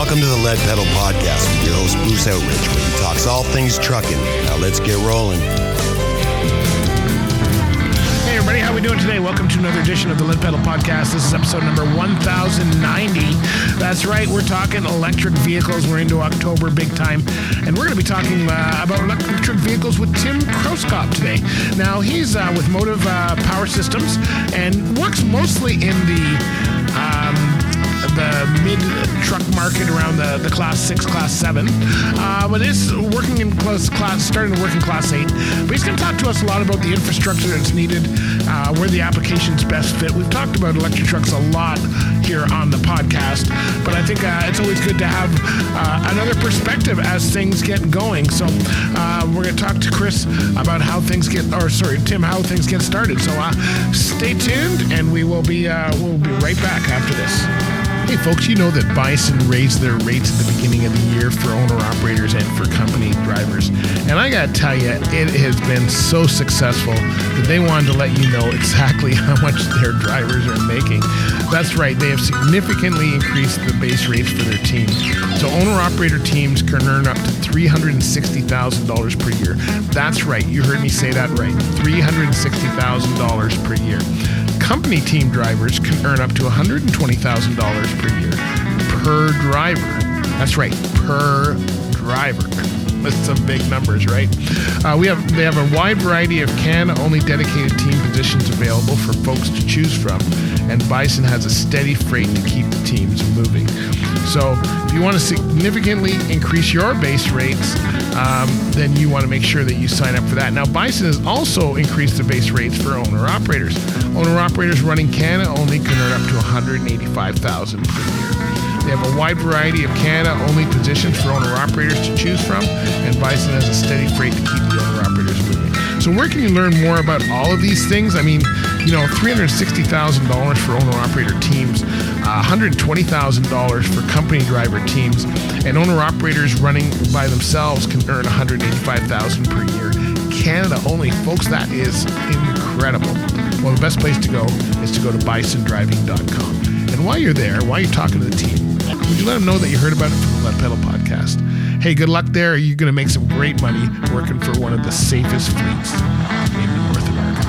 Welcome to the Lead Pedal Podcast with your host, Bruce Outridge, where he talks all things trucking. Now let's get rolling. Hey everybody, how we doing today? Welcome to another edition of the Lead Pedal Podcast. This is episode number 1090. That's right, we're talking electric vehicles. We're into October big time, and we're going to be talking about electric vehicles with Tim Krauskopf today. Now, he's with Motive Power Systems and works mostly in the mid-truck market around the Class 6, Class 7, but is working in starting to work in Class 8. But he's going to talk to us a lot about the infrastructure that's needed, where the applications best fit. We've talked about electric trucks a lot here on the podcast, but I think it's always good to have another perspective as things get going. So we're going to talk to Chris about Tim, how things get started. So stay tuned, and we'll be right back after this. Hey folks, you know that Bison raised their rates at the beginning of the year for owner-operators and for company drivers. And I gotta tell you, it has been so successful that they wanted to let you know exactly how much their drivers are making. That's right, they have significantly increased the base rates for their teams. So owner-operator teams can earn up to $360,000 per year. That's right, you heard me say that right, $360,000 per year. Company team drivers can earn up to $120,000 per year per driver. That's right, per driver. That's some big numbers, right? They have a wide variety of Canada-only dedicated team positions available for folks to choose from, and Bison has a steady freight to keep the teams moving. So if you want to significantly increase your base rates, then you want to make sure that you sign up for that. Now, Bison has also increased the base rates for owner-operators. Owner-operators running Canada only can earn up to $185,000 per year. They have a wide variety of Canada-only positions for owner-operators to choose from, and Bison has a steady freight to keep the owner-operators moving. So where can you learn more about all of these things? I mean, $360,000 for owner-operator teams, $120,000 for company driver teams, and owner-operators running by themselves can earn $185,000 per year. Canada only. Folks, that is incredible. Well, the best place to go is to go to bisondriving.com. And while you're there, while you're talking to the team, would you let them know that you heard about it from the Lead Pedal Podcast? Hey, good luck there. You're going to make some great money working for one of the safest fleets in North America.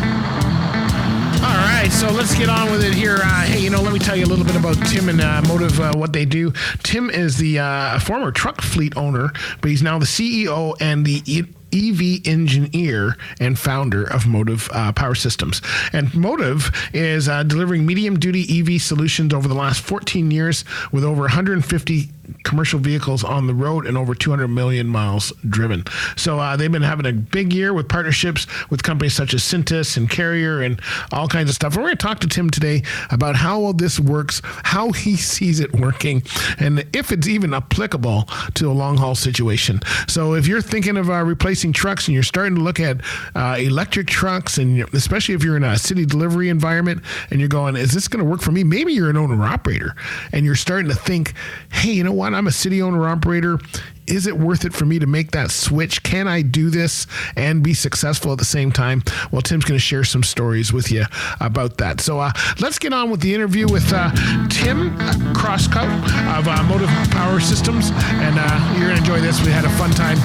All right, so let's get on with it here. Let me tell you a little bit about Tim and Motive, what they do. Tim is the former truck fleet owner, but he's now the CEO and the EV engineer and founder of Motive Power Systems. And Motive is delivering medium-duty EV solutions over the last 14 years with over 150 commercial vehicles on the road and over 200 million miles driven. So they've been having a big year with partnerships with companies such as Cintas and Carrier and all kinds of stuff. We're going to talk to Tim today about how all this works, how he sees it working, and if it's even applicable to a long-haul situation. So if you're thinking of replacing trucks and you're starting to look at electric trucks, and especially if you're in a city delivery environment and you're going, is this going to work for me? Maybe you're an owner-operator and you're starting to think, hey, you know what? I'm a city owner-operator. Is it worth it for me to make that switch? Can I do this and be successful at the same time? Well, Tim's going to share some stories with you about that. So let's get on with the interview with Tim Krauskopf of Motive Power Systems. And you're going to enjoy this. We had a fun time.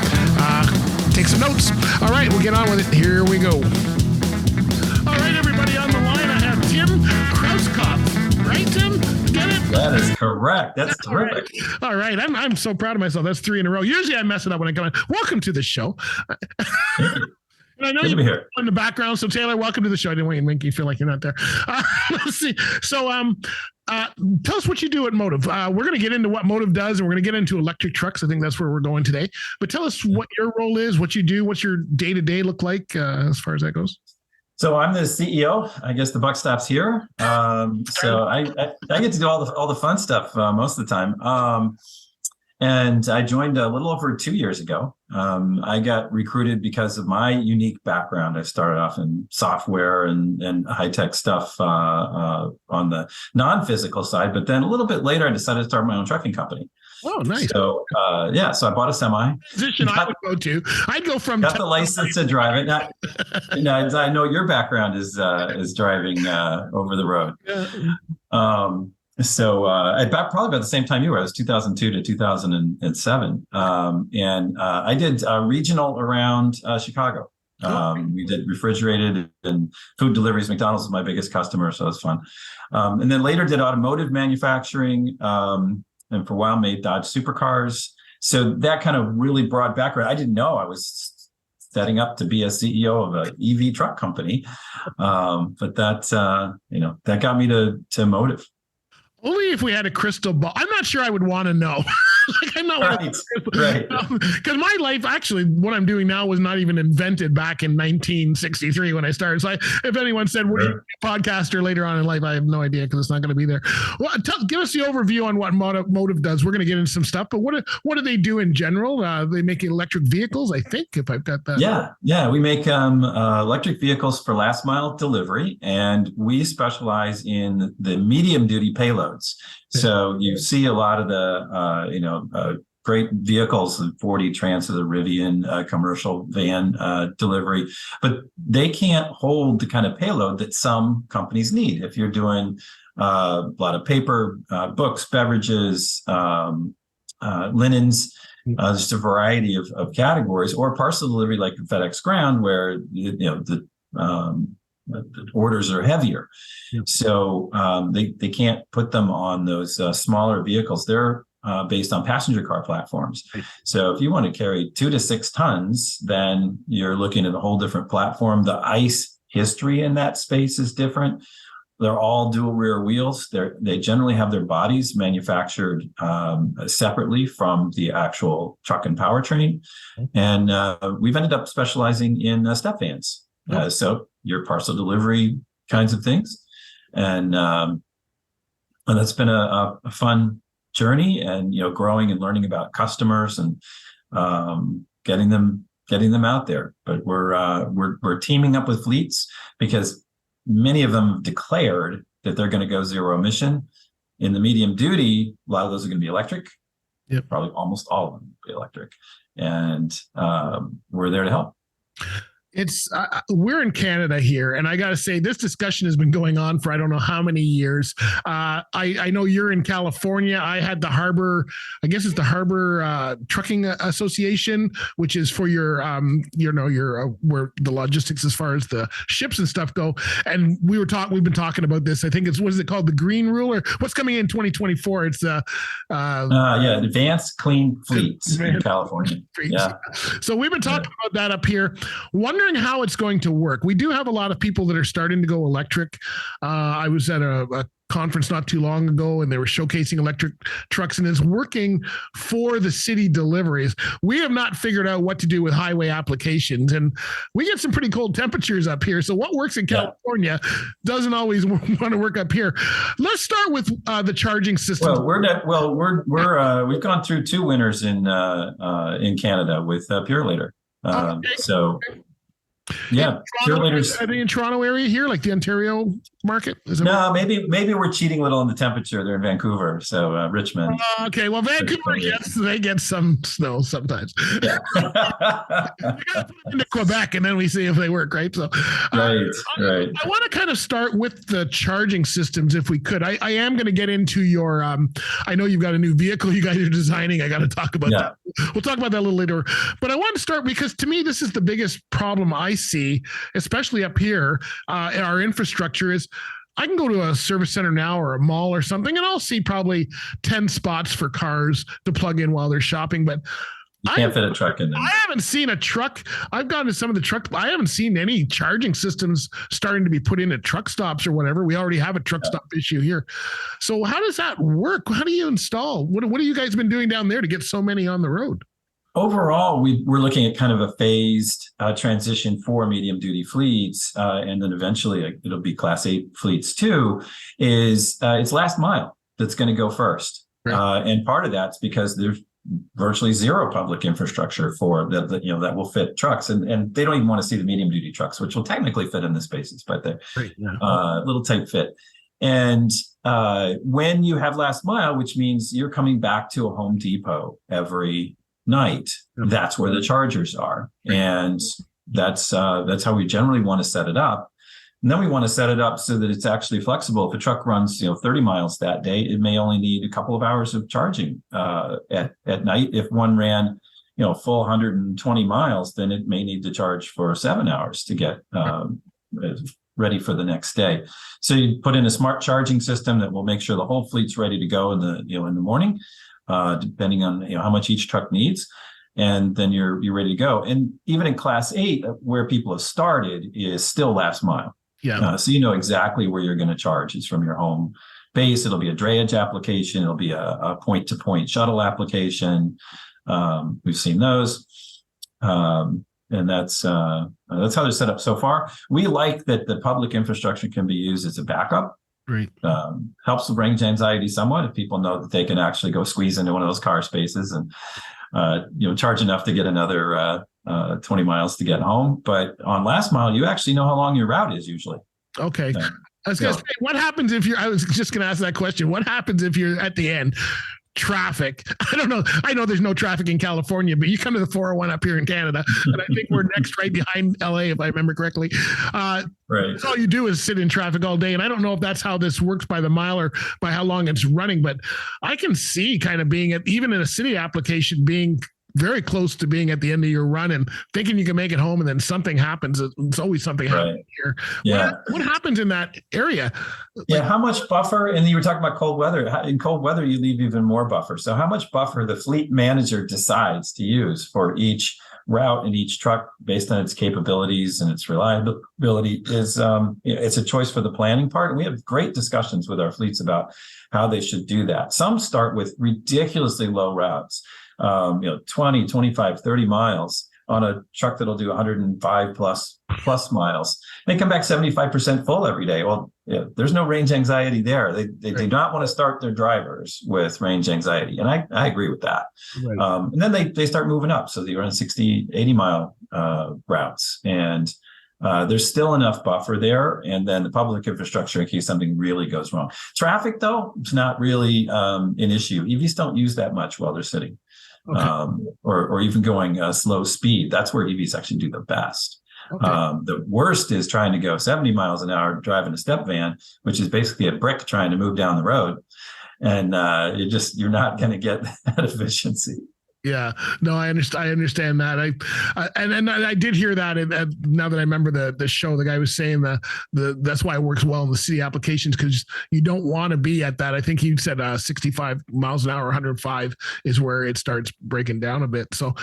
Take some notes. All right, we'll get on with it. Here we go. All right, everybody on the line, I have Tim Krauskopf. Right, Tim? Get it? That is correct. That's terrific. All right. I'm so proud of myself. That's 3 in a row. Usually I mess it up when I come in. Welcome to the show. And I know you're here in the background. So Taylor, welcome to the show. I didn't want you to make you feel like you're not there. Let's see. So tell us what you do at Motive. We're going to get into what Motive does, and we're going to get into electric trucks. I think that's where we're going today. But tell us what your role is, what you do, what's your day-to-day look like as far as that goes. So I'm the CEO. I guess the buck stops here. So I get to do all the fun stuff most of the time. And I joined a little over 2 years ago. I got recruited because of my unique background. I started off in software and high-tech stuff on the non-physical side. But then a little bit later, I decided to start my own trucking company. Oh, nice. So, so I bought a semi. Position I would go to. I'd go from... Got the license to drive it. Now, I know your background is driving over the road. So probably about the same time you were. It was 2002 to 2007, and I did regional around Chicago. We did refrigerated and food deliveries. McDonald's was my biggest customer, so it was fun. And then later did automotive manufacturing, and for a while made Dodge supercars. So that kind of really broad background. I didn't know I was setting up to be a CEO of an EV truck company, but that that got me to motive. Only if we had a crystal ball. I'm not sure I would want to know. Like, I'm not right. Because my life, actually, what I'm doing now was not even invented back in 1963 when I started. So if anyone said, "What are you a podcaster later on in life?" I have no idea because it's not going to be there. Well, give us the overview on what Motive does. We're going to get into some stuff, but what do they do in general? They make electric vehicles, I think, if I've got that. Yeah. We make electric vehicles for last mile delivery, and we specialize in the medium duty payloads. So you see a lot of the, great vehicles, the 40 Transit, the Rivian commercial van delivery, but they can't hold the kind of payload that some companies need. If you're doing a lot of paper, books, beverages, linens, just a variety of categories, or parcel delivery like FedEx Ground, where the orders are heavier. So they can't put them on those smaller vehicles. They're based on passenger car platforms. So if you want to carry 2 to 6 tons, then you're looking at a whole different platform. The ICE history in that space is different. They're all dual rear wheels. They generally have their bodies manufactured separately from the actual truck and powertrain. And we've ended up specializing in step vans. So your parcel delivery kinds of things. And that's been a fun journey, and growing and learning about customers and getting them out there. But we're teaming up with fleets because many of them declared that they're going to go zero emission. In the medium duty, a lot of those are going to be electric. Yep. Probably almost all of them will be electric, and we're there to help. It's we're in Canada here, and I got to say, this discussion has been going on for I don't know how many years. I know you're in California. I had the Harbor, I guess it's the Harbor Trucking Association, which is for your where the logistics as far as the ships and stuff go. And we've been talking about this. I think what is it called? The Green Rule, or what's coming in 2024? It's Advanced Clean Fleets in California. Yeah. So we've been talking about that up here. Wondering how it's going to work. We do have a lot of people that are starting to go electric. I was at a conference not too long ago, and they were showcasing electric trucks, and it's working for the city deliveries. We have not figured out what to do with highway applications, and we get some pretty cold temperatures up here. So what works in California doesn't always want to work up here. Let's start with the charging system. We've gone through 2 winters in Canada with Purelator. So. Yeah, are they in Toronto area here, like the Ontario market? No, maybe we're cheating a little on the temperature. They're in Vancouver, so Richmond. Okay, well, Vancouver, yes, they get some snow sometimes. Yeah. We got to put them into Quebec, and then we see if they work, right? So, right. I want to kind of start with the charging systems, if we could. I am going to get into your. I know you've got a new vehicle you guys are designing. I got to talk about that. We'll talk about that a little later. But I want to start because to me, this is the biggest problem I see, especially up here in our infrastructure, is I can go to a service center now or a mall or something, and I'll see probably 10 spots for cars to plug in while they're shopping. But you can't fit a truck in there. I haven't seen a truck. I've gone to some of the truck. I haven't seen any charging systems starting to be put in at truck stops or whatever. We already have a truck stop issue here. So how does that work? How do you install? What have you guys been doing down there to get so many on the road? Overall, we're looking at kind of a phased transition for medium duty fleets, and then eventually it'll be Class 8 fleets too. It's last mile that's going to go first, and part of that's because there's virtually zero public infrastructure for that will fit trucks, and they don't even want to see the medium duty trucks, which will technically fit in the spaces, but they're little tight fit. And when you have last mile, which means you're coming back to a Home Depot every night, that's where the chargers are, and that's how we generally want to set it up. And then we want to set it up so that it's actually flexible. If a truck runs, 30 miles that day, it may only need a couple of hours of charging at night. If one ran, full 120 miles, then it may need to charge for 7 hours to get ready for the next day. So you put in a smart charging system that will make sure the whole fleet's ready to go in the morning, depending on how much each truck needs. And then you're ready to go. And even in Class 8, where people have started, is still last mile. Yeah. So you know exactly where you're going to charge. It's from your home base. It'll be a drayage application. It'll be a point-to-point shuttle application. We've seen those. And that's how they're set up so far. We like that the public infrastructure can be used as a backup. Right. Helps with range anxiety somewhat if people know that they can actually go squeeze into one of those car spaces and charge enough to get another 20 miles to get home. But on last mile, you actually know how long your route is usually. Okay. I was going to say, what happens if I was just going to ask that question. What happens if you're at the end? Traffic. I don't know. I know there's no traffic in California, but you come to the 401 up here in Canada, and I think we're next right behind LA, if I remember correctly. Right. All you do is sit in traffic all day. And I don't know if that's how this works by the mile or by how long it's running, but I can see kind of being even in a city application, being very close to being at the end of your run and thinking you can make it home, and then something happens. It's always something happening here. Yeah. What happens in that area? How much buffer? And you were talking about cold weather. In cold weather, you leave even more buffer. So how much buffer the fleet manager decides to use for each route and each truck based on its capabilities and its reliability is it's a choice for the planning part. And we have great discussions with our fleets about how they should do that. Some start with ridiculously low routes. 20, 25, 30 miles on a truck that'll do 105 plus miles. They come back 75% full every day. Well, there's no range anxiety there. They do not want to start their drivers with range anxiety. And I agree with that. Right. And then they start moving up. So they run 60, 80 mile routes. And there's still enough buffer there. And then the public infrastructure in case something really goes wrong. Traffic, though, it's not really an issue. EVs don't use that much while they're sitting. Okay. Or even going slow speed. That's where EVs actually do the best. Okay. The worst is trying to go 70 miles an hour driving a step van, which is basically a brick trying to move down the road. And you're not going to get that efficiency. Yeah, no, I understand that. I did hear that. And now that I remember the show, the guy was saying that's why it works well in the city applications, because you don't want to be at that. I think he said 65 miles an hour, 105 is where it starts breaking down a bit. So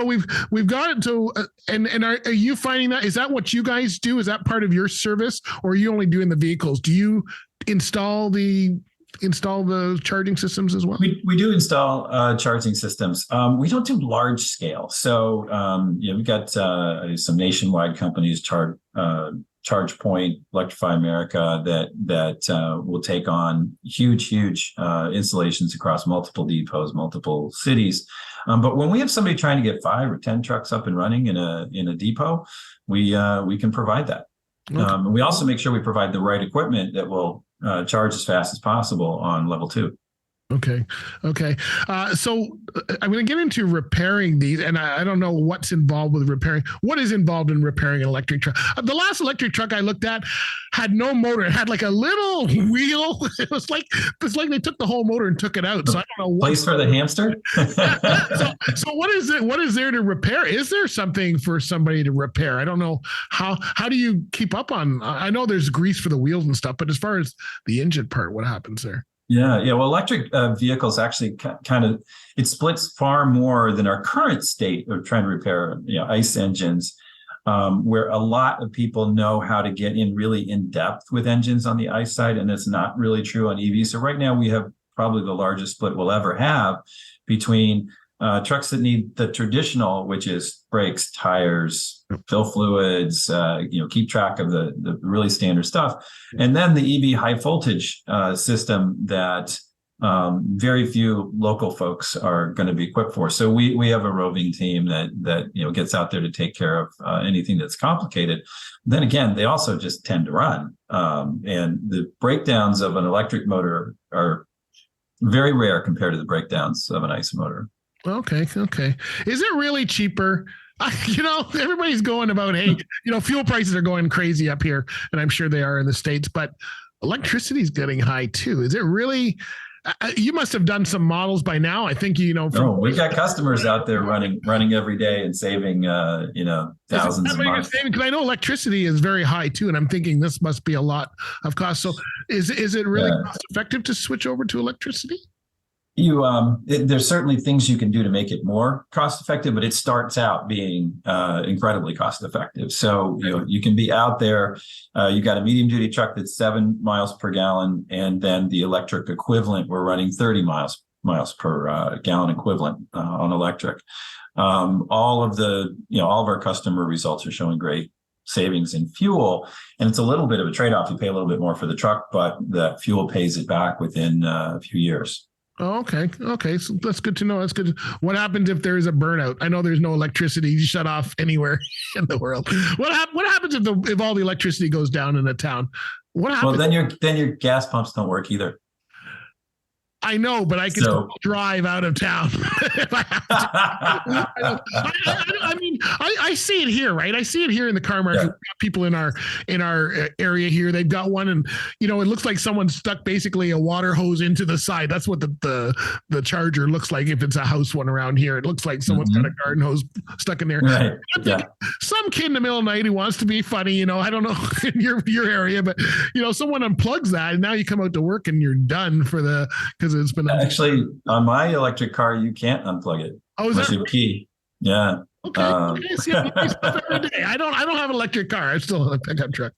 we've got it to. And are you finding that? Is that what you guys do? Is that part of your service, or are you only doing the vehicles? Do you install the charging systems as well? We do install charging systems. We don't do large scale. So, we've got some nationwide companies, ChargePoint, Electrify America, that will take on huge installations across multiple depots, multiple cities. But when we have somebody trying to get 5 or 10 trucks up and running in a depot, we can provide that. Okay. And we also make sure we provide the right equipment that will charge as fast as possible on level 2. Okay. So I'm going to get into repairing these, and I don't know what's involved with repairing. What is involved in repairing an electric truck? The last electric truck I looked at had no motor. It had like a little wheel. It was like they took the whole motor and took it out. So I don't know. Place for the hamster? So what is it? What is there to repair? Is there something for somebody to repair? I don't know. How do you keep up on? I know there's grease for the wheels and stuff, but as far as the engine part, what happens there? Yeah. Well, electric vehicles actually it splits far more than our current state of trying to repair, ICE engines, where a lot of people know how to get in really in depth with engines on the ICE side, and it's not really true on EV. So right now we have probably the largest split we'll ever have between trucks that need the traditional, which is brakes, tires, fill fluids, keep track of the really standard stuff. And then the EV high voltage system that very few local folks are going to be equipped for. So we have a roving team that gets out there to take care of anything that's complicated. Then again, they also just tend to run. And the breakdowns of an electric motor are very rare compared to the breakdowns of an ICE motor. Okay. Is it really cheaper Everybody's going about, hey, fuel prices are going crazy up here, and I'm sure they are in the States, but electricity is getting high too. Is it really? You must have done some models by now. I think we've got customers out there running every day and saving thousands a month. Because I know electricity is very high too, and I'm thinking this must be a lot of cost. So is it really cost effective to switch over to electricity? There's certainly things you can do to make it more cost effective, but it starts out being incredibly cost effective. So you can be out there. You got a medium duty truck that's 7 miles per gallon, and then the electric equivalent, we're running 30 miles per gallon equivalent on electric. All of our customer results are showing great savings in fuel, and it's a little bit of a trade-off. You pay a little bit more for the truck, but the fuel pays it back within a few years. Oh, okay. So that's good to know. That's good. What happens if there is a burnout? I know there's no electricity. You shut off anywhere in the world. What happens if all the electricity goes down in a town? What happens? Well, then your gas pumps don't work either. I know, but I can still drive out of town if I have to. I see it here, right? I see it here in the car market. Yeah. We've got people in our area here. They've got one, and it looks like someone stuck basically a water hose into the side. That's what the charger looks like. If it's a house one around here, it looks like someone's got a garden hose stuck in there. Right. Some kid in the middle of the night who wants to be funny. I don't know in your area, but someone unplugs that, and now you come out to work and you're done because it's been actually on my electric car. You can't unplug it. Oh, is that right? Key? Yeah. Okay. See, every day. I don't have an electric car. I still have a pickup truck.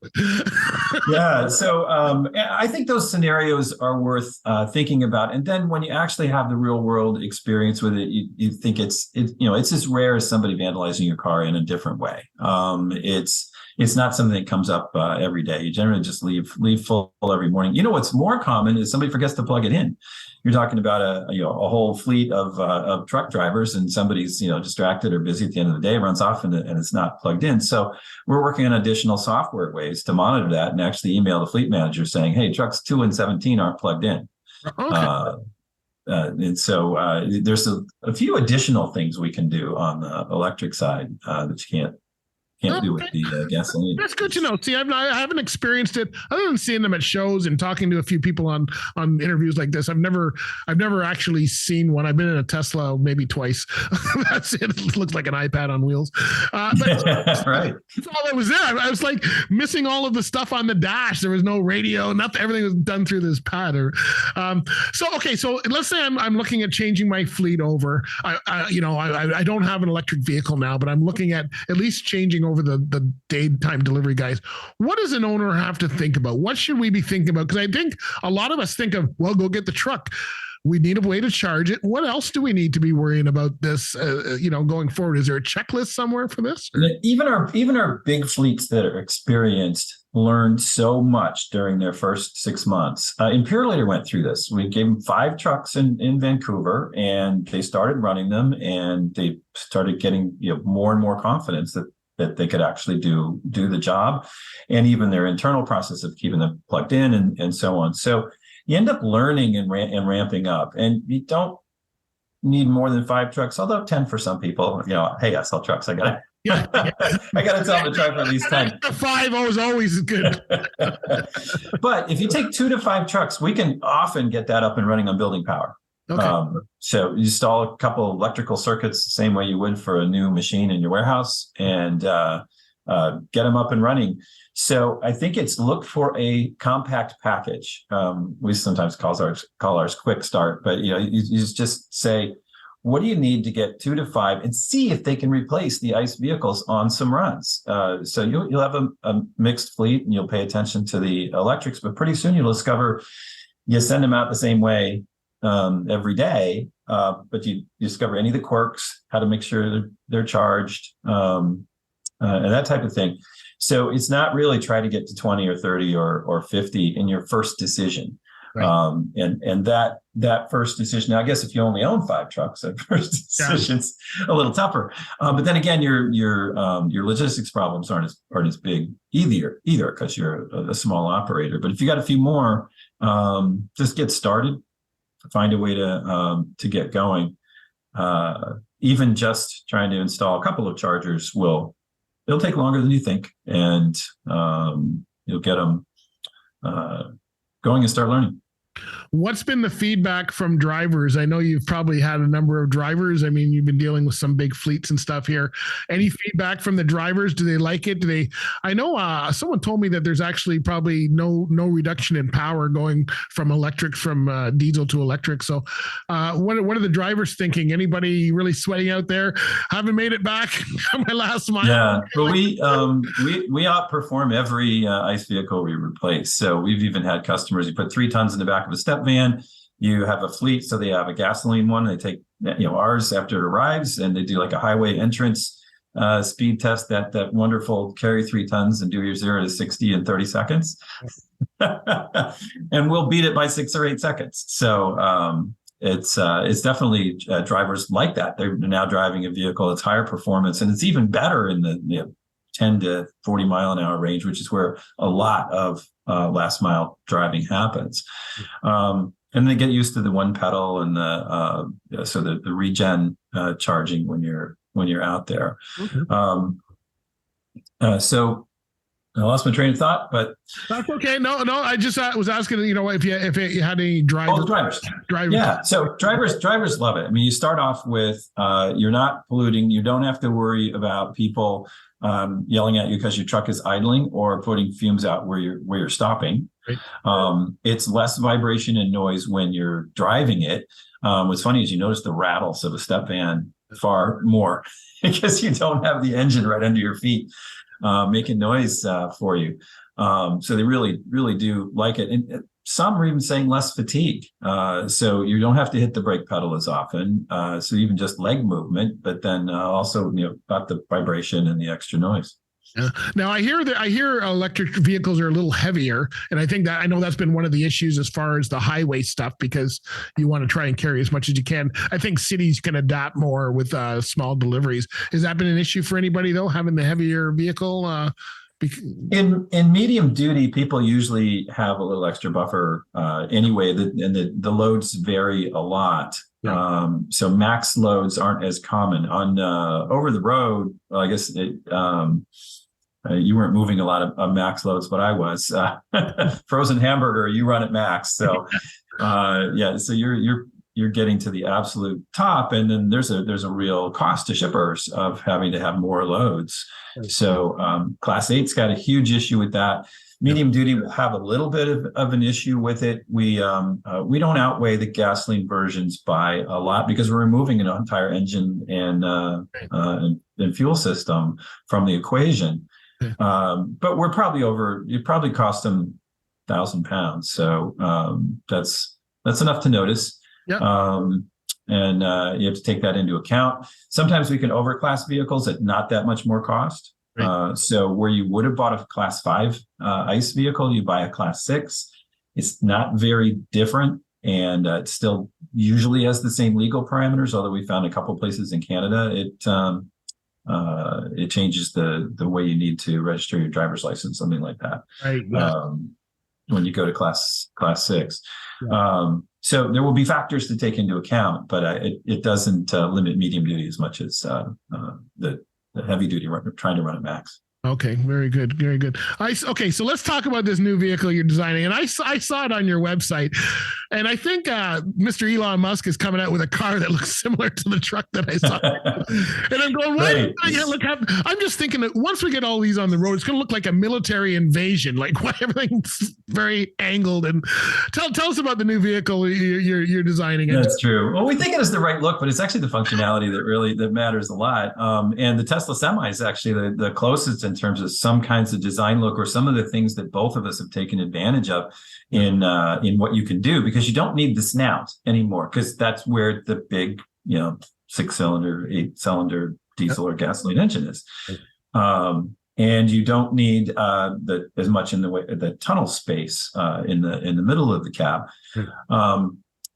Yeah. So I think those scenarios are worth thinking about. And then when you actually have the real world experience with it, you think it's as rare as somebody vandalizing your car in a different way. It's not something that comes up every day. You generally just leave full every morning. What's more common is somebody forgets to plug it in. You're talking about a whole fleet of truck drivers, and somebody's distracted or busy at the end of the day, runs off and it's not plugged in. So we're working on additional software ways to monitor that and actually email the fleet manager saying, hey, trucks 2 and 17 aren't plugged in. Okay. And so there's a few additional things we can do on the electric side that you can't do with the gasoline. That's good to know. See, I haven't experienced it other than seeing them at shows and talking to a few people on interviews like this. I've never actually seen one. I've been in a Tesla maybe twice. That's it. It looks like an iPad on wheels. But right. That's all that was there. I was like missing all of the stuff on the dash. There was no radio. Nothing. Everything was done through this pad. So let's say I'm looking at changing my fleet over. I don't have an electric vehicle now, but I'm looking at least changing over the daytime delivery guys. What does an owner have to think about? What should we be thinking about? Because I think a lot of us think of, well, go get the truck. We need a way to charge it. What else do we need to be worrying about this, going forward? Is there a checklist somewhere for this? Even our big fleets that are experienced learned so much during their first 6 months. Imperilator went through this. We gave them 5 trucks in Vancouver, and they started running them, and they started getting more and more confidence that they could actually do the job, and even their internal process of keeping them plugged in and so on. So you end up learning and ramping up, and you don't need more than 5 trucks, although 10 for some people. Hey, I sell trucks. I gotta tell them to try for at least 10. 5 is always good. But if you take 2 to 5 trucks, we can often get that up and running on building power. Okay. So you install a couple of electrical circuits the same way you would for a new machine in your warehouse, and get them up and running. So I think it's look for a compact package. We sometimes call ours quick start, but you just say, what do you need to get 2 to 5, and see if they can replace the ICE vehicles on some runs. So you'll have a mixed fleet, and you'll pay attention to the electrics, but pretty soon you'll discover you send them out the same way every day, but you discover any of the quirks, how to make sure they're charged, and that type of thing. So it's not really try to get to 20 or 30 or 50 in your first decision. Right. And that first decision, now I guess if you only own 5 trucks, that first decision's a little tougher. But then again, your logistics problems aren't as big either because you're a small operator. But if you got a few more, just get started. Find a way to get going. even just trying to install a couple of chargers it'll take longer than you think, and you'll get them going and start learning. What's been the feedback from drivers? I know you've probably had a number of drivers. I mean, you've been dealing with some big fleets and stuff here. Any feedback from the drivers? Do they like it? I know someone told me that there's actually probably no reduction in power going from diesel to electric. So what are the drivers thinking? Anybody really sweating out there? Haven't made it back on my last mile. Yeah, but we outperform every ICE vehicle we replace. So we've even had customers, you put 3 tons in the back of a step van, you have a fleet, so they have a gasoline one, they take ours after it arrives, and they do like a highway entrance speed test, that wonderful carry 3 tons and do your 0 to 60 in 30 seconds. And we'll beat it by 6 or 8 seconds. So it's definitely drivers like that. They're now driving a vehicle that's higher performance, and it's even better in the 10 to 40 mile an hour range, which is where a lot of last mile driving happens. And they get used to the one pedal and the regen charging when you're out there. Mm-hmm. So I lost my train of thought, but that's okay. No, I just was asking, if you had any drivers. Oh, drivers. Yeah. So drivers love it. I mean, you start off with you're not polluting. You don't have to worry about people yelling at you because your truck is idling or putting fumes out where you're stopping. Right. It's less vibration and noise when you're driving it. What's funny is you notice the rattles of a step van far more because you don't have the engine right under your feet making noise for you. So they really, really do like it. And some are even saying less fatigue. So you don't have to hit the brake pedal as often. So even just leg movement, but then also, about the vibration and the extra noise. Yeah. Now I hear electric vehicles are a little heavier, and I know that's been one of the issues as far as the highway stuff, because you want to try and carry as much as you can. I think cities can adapt more with small deliveries. Has that been an issue for anybody though, having the heavier vehicle? In medium duty, people usually have a little extra buffer anyway, and the loads vary a lot. Yeah. So max loads aren't as common on over the road. Well, I guess you weren't moving a lot of max loads, but I was. Frozen hamburger, you run at max. So so you're getting to the absolute top, and then there's a real cost to shippers of having to have more loads. So Class 8's got a huge issue with that. Medium duty will have a little bit of an issue with it. We don't outweigh the gasoline versions by a lot because we're removing an entire engine and fuel system from the equation. But we're probably it probably cost them 1,000 pounds. So that's enough to notice. Yeah. And you have to take that into account. Sometimes we can overclass vehicles at not that much more cost. Right. So where you would have bought a Class 5 ICE vehicle, you buy a Class 6. It's not very different, and it still usually has the same legal parameters, although we found a couple places in Canada it changes the way you need to register your driver's license, something like that. Right. Yeah. When you go to Class 6. Yeah. So there will be factors to take into account, but it doesn't limit medium duty as much as the heavy duty trying to run at max. Okay, very good, very good. Okay, so let's talk about this new vehicle you're designing. And I saw it on your website, and I think Mr. Elon Musk is coming out with a car that looks similar to the truck that I saw. And I'm going, why? Right. I'm just thinking that once we get all these on the road, it's going to look like a military invasion. Like why everything's very angled. And tell us about the new vehicle you're designing. That's true. Well, we think it is the right look, but it's actually the functionality that matters a lot. And the Tesla Semi is actually the closest in terms of some kinds of design look, or some of the things that both of us have taken advantage of in what you can do, because you don't need the snout anymore, because that's where the big 6-cylinder, 8-cylinder diesel or gasoline engine is. And you don't need as much in the way the tunnel space in the middle of the cab.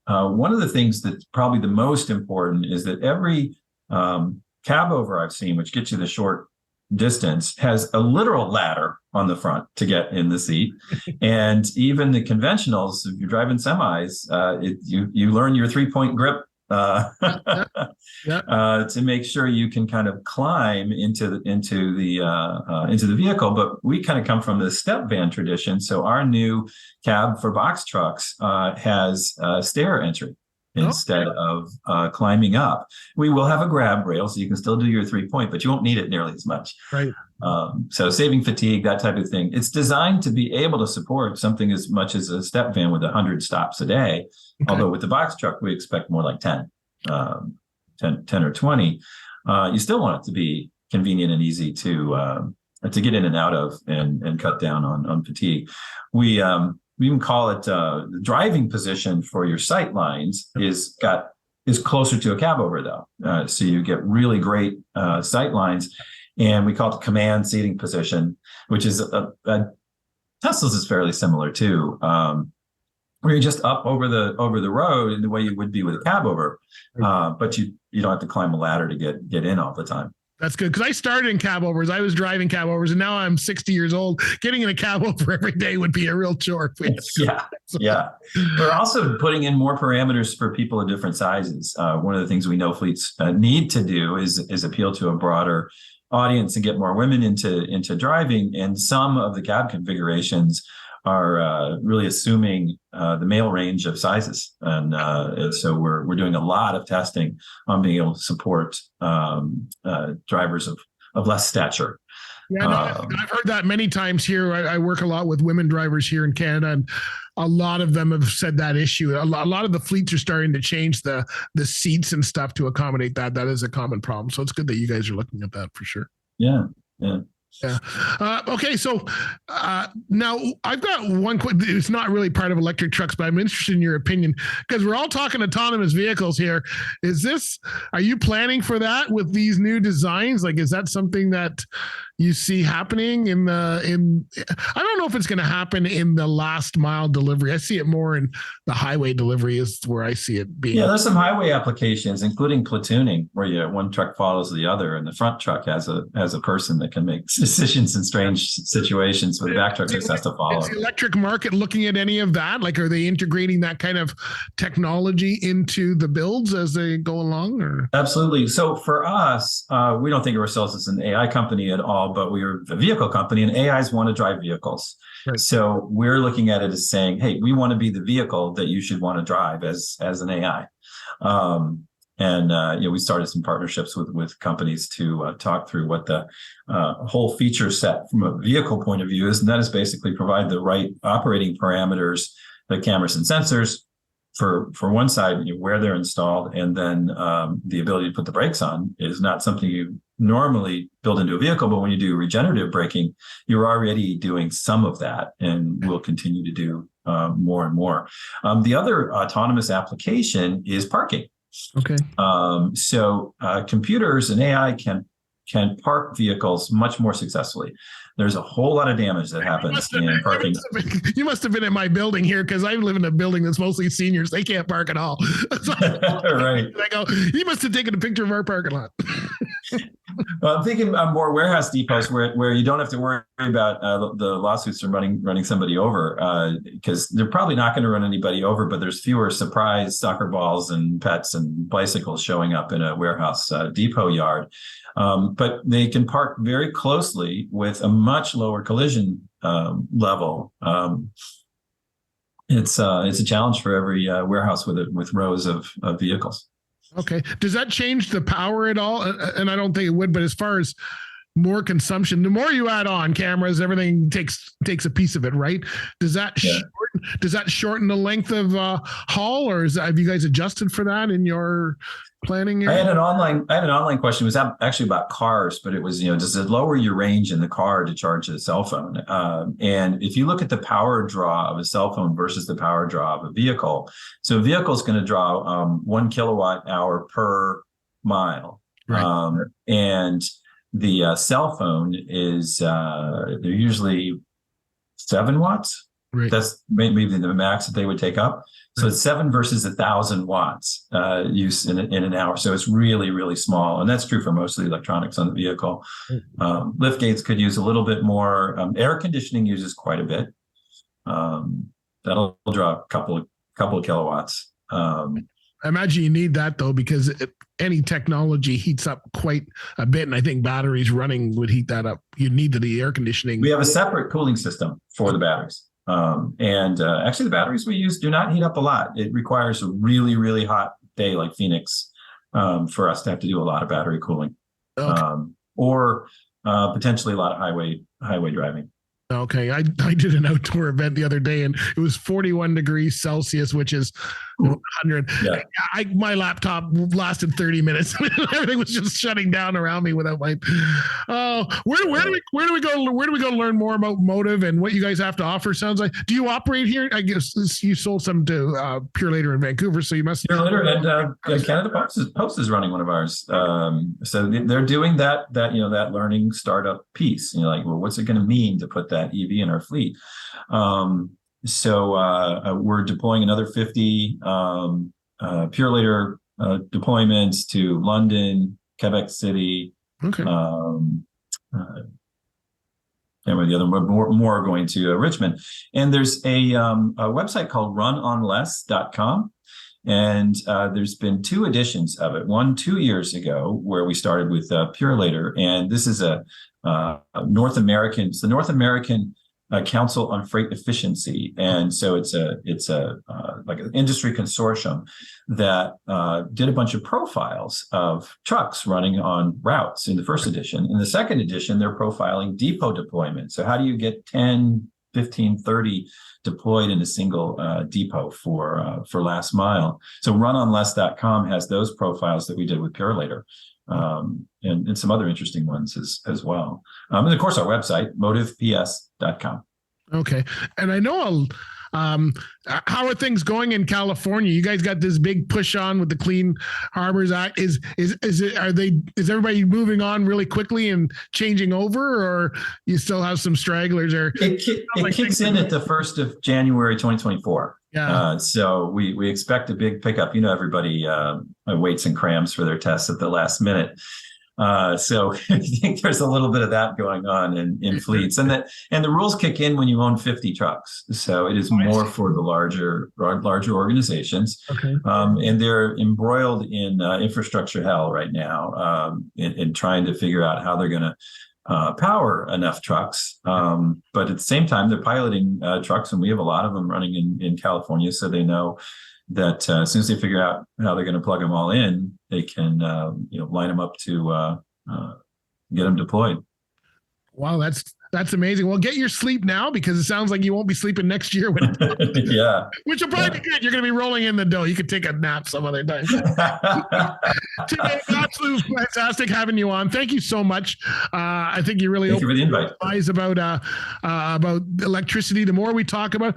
One of the things that's probably the most important is that every cab over I've seen, which gets you the short distance, has a literal ladder on the front to get in the seat. And even the conventionals, if you're driving semis, you learn your 3-point grip to make sure you can kind of climb into the vehicle. But we kind of come from the step van tradition, so our new cab for box trucks has stair entry instead of climbing up. We will have a grab rail, so you can still do your 3-point, but you won't need it nearly as much. Right. So saving fatigue, that type of thing. It's designed to be able to support something as much as a step van with 100 stops a day. Okay. Although with the box truck, we expect more like 10 or 20. You still want it to be convenient and easy to get in and out of and cut down on fatigue. We even call it the driving position for your sight lines is closer to a cab over though. So you get really great sight lines. And we call it the command seating position, which is Tesla's is fairly similar too. Where you're just up over the road in the way you would be with a cab over, but you don't have to climb a ladder to get in all the time. That's good, because I started in cab overs. I was driving cab overs, and now I'm 60 years old. Getting in a cab over every day would be a real chore. Yeah. We're also putting in more parameters for people of different sizes. One of the things we know fleets need to do is appeal to a broader audience and get more women into driving. And some of the cab configurations are really assuming the male range of sizes, and so we're doing a lot of testing on being able to support drivers of less stature. Yeah, no, I've heard that many times here. I work a lot with women drivers here in Canada, and a lot of them have said that issue. A lot of the fleets are starting to change the seats and stuff to accommodate that. That is a common problem. So it's good that you guys are looking at that for sure. Yeah. Yeah. Okay. So now I've got one quick, it's not really part of electric trucks, but I'm interested in your opinion, because we're all talking autonomous vehicles here. Are you planning for that with these new designs? Like, is that something that you see happening I don't know if it's going to happen in the last mile delivery. I see it more in the highway delivery is where I see it being. Yeah, there's some highway applications, including platooning, where one truck follows the other, and the front truck has a person that can make decisions in strange situations, but the back truck just has to follow. Is the electric market looking at any of that? Like, are they integrating that kind of technology into the builds as they go along? Or? Absolutely. So for us, we don't think of ourselves as an AI company at all, but we are a vehicle company, and AIs want to drive vehicles. Right. So we're looking at it as saying, hey, we want to be the vehicle that you should want to drive as an AI. We started some partnerships with companies to talk through what the whole feature set from a vehicle point of view is. And that is basically provide the right operating parameters, the cameras and sensors for one side, where they're installed. And then the ability to put the brakes on is not something you normally build into a vehicle, but when you do regenerative braking, you're already doing some of that, and will continue to do more and more. The other autonomous application is parking. Okay. So computers and AI can park vehicles much more successfully. There's a whole lot of damage that happens in parking. You must have been in my building here, because I live in a building that's mostly seniors. They can't park at all. Right. I go, you must have taken a picture of our parking lot. Well, I'm thinking more warehouse depots where you don't have to worry about the lawsuits from running somebody over, because they're probably not going to run anybody over, but there's fewer surprise soccer balls and pets and bicycles showing up in a warehouse depot yard. But they can park very closely with a much lower collision level. It's a challenge for every warehouse with rows of vehicles. Okay. Does that change the power at all? And I don't think it would, but as far as more consumption, the more you add on cameras, everything takes a piece of it, right? Does that shorten the length of haul, or have you guys adjusted for that in your planning area? I had an online question. It was actually about cars, but it was, does it lower your range in the car to charge a cell phone? And if you look at the power draw of a cell phone versus the power draw of a vehicle, so a vehicle is going to draw 1 kilowatt hour per mile. Right. And the cell phone is they're usually 7 watts. Right. That's maybe the max that they would take up. So it's 7 versus 1,000 watts use in an hour. So it's really, really small. And that's true for most of the electronics on the vehicle. Lift gates could use a little bit more. Air conditioning uses quite a bit. That'll draw a couple of kilowatts. I imagine you need that though, because any technology heats up quite a bit. And I think batteries running would heat that up. You need the air conditioning. We have a separate cooling system for the batteries. Actually, the batteries we use do not heat up a lot. It requires a really, really hot day like Phoenix for us to have to do a lot of battery cooling, or potentially a lot of highway driving. Okay, I did an outdoor event the other day, and it was 41 degrees Celsius, which is 100. Yeah. My laptop lasted 30 minutes. Everything was just shutting down around me without my. Oh, where do we go? Where do we go learn more about Motive and what you guys have to offer? Sounds like. Do you operate here? I guess you sold some to Pure Later in Vancouver, so you must. Pure Later and Canada Post is running one of ours. So they're doing that learning startup piece. Like, well, what's it going to mean to put that EV in our fleet? So we're deploying another 50 Pure Later deployments to London, Quebec City. Okay. And the other more are going to Richmond. And there's a website called runonless.com. And there's been 2 editions of it. One 2 years ago, where we started with Pure Later, and this is a North American Council on Freight Efficiency, and so it's a like an industry consortium that did a bunch of profiles of trucks running on routes in the first edition. In the second edition, they're profiling depot deployment. So how do you get 10, 15, 30 deployed in a single depot for last mile? So runonless.com has those profiles that we did with Pure Later. And some other interesting ones as well. And of course, our website, motiveps.com. Okay. And I know, how are things going in California? You guys got this big push on with the Clean Harbors Act. Is everybody moving on really quickly and changing over, or you still have some stragglers? Or it kicks in at the 1st of January, 2024. Yeah. So we expect a big pickup. Everybody waits and crams for their tests at the last minute. So I think there's a little bit of that going on in fleets, and the rules kick in when you own 50 trucks. So it is more for the larger organizations. Okay. And they're embroiled in infrastructure hell right now, in trying to figure out how they're going to power enough trucks. But at the same time, they're piloting trucks, and we have a lot of them running in California. So they know that as soon as they figure out how they're going to plug them all in, they can line them up to get them deployed. Wow, that's amazing. Well, get your sleep now, because it sounds like you won't be sleeping next year. Yeah. Which will probably be good. You're going to be rolling in the dough. You could take a nap some other time. Tim, absolutely fantastic having you on. Thank you so much. I think you really opened my eyes about electricity. The more we talk about,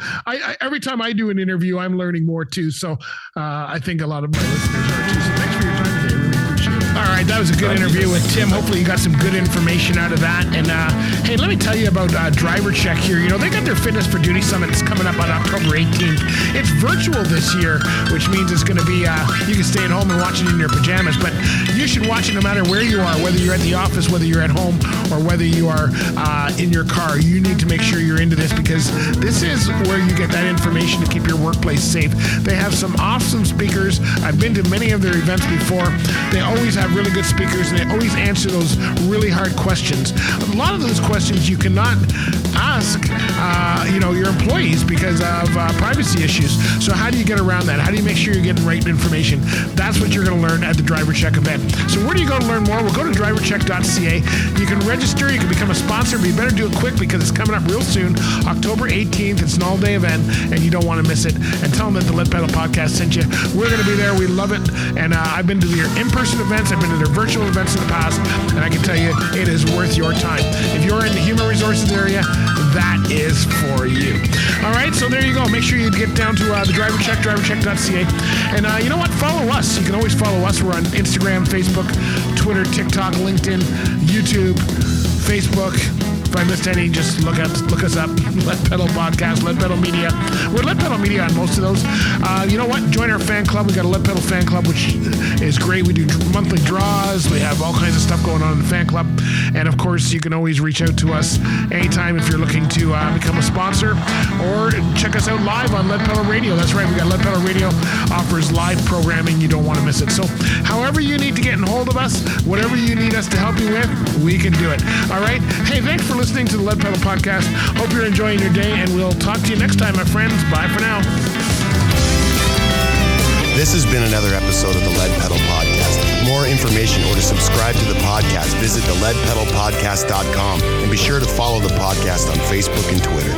every time I do an interview, I'm learning more too. So I think a lot of my listeners are too. So thanks for your time today. All right, that was a good interview with Tim. Hopefully you got some good information out of that. And hey, let me tell you about Driver Check here. They got their Fitness for Duty Summit. It's coming up on October 18th. It's virtual this year, which means it's going to be, you can stay at home and watch it in your pajamas, but you should watch it no matter where you are, whether you're at the office, whether you're at home, or whether you are in your car. You need to make sure you're into this, because this is where you get that information to keep your workplace safe. They have some awesome speakers. I've been to many of their events before. They always have really good speakers, and they always answer those really hard questions. A lot of those questions you cannot ask, your employees because of privacy issues. So how do you get around that? How do you make sure you're getting right information? That's what you're going to learn at the Driver Check event. So where do you go to learn more? Well, go to drivercheck.ca. You can register. You can become a sponsor, but you better do it quick, because it's coming up real soon, October 18th. It's an all-day event, and you don't want to miss it. And tell them that the Lead Pedal Podcast sent you. We're going to be there. We love it. And I've been to their in-person events. I've been to their virtual events in the past, and I can tell you it is worth your time. If you're in the human resources area, that is for you. All right, so there you go. Make sure you get down to the Driver Check, drivercheck.ca. And you know what? Follow us. You can always follow us. We're on Instagram, Facebook, Twitter, TikTok, LinkedIn, YouTube, Facebook, If I missed any, just look us up. Lead Pedal Podcast, Lead Pedal Media. We're Lead Pedal Media on most of those. You know what? Join our fan club. We got a Lead Pedal fan club, which is great. We do monthly draws. We have all kinds of stuff going on in the fan club. And of course, you can always reach out to us anytime if you're looking to become a sponsor, or check us out live on Lead Pedal Radio. That's right. We got Lead Pedal Radio offers live programming. You don't want to miss it. So however you need to get in hold of us, whatever you need us to help you with, we can do it. All right. Hey, thanks for listening to the Lead Pedal Podcast. Hope you're enjoying your day, and we'll talk to you next time, my friends. Bye for now. This has been another episode of the Lead Pedal Podcast. For more information or to subscribe to the podcast, visit theleadpedalpodcast.com and be sure to follow the podcast on Facebook and Twitter.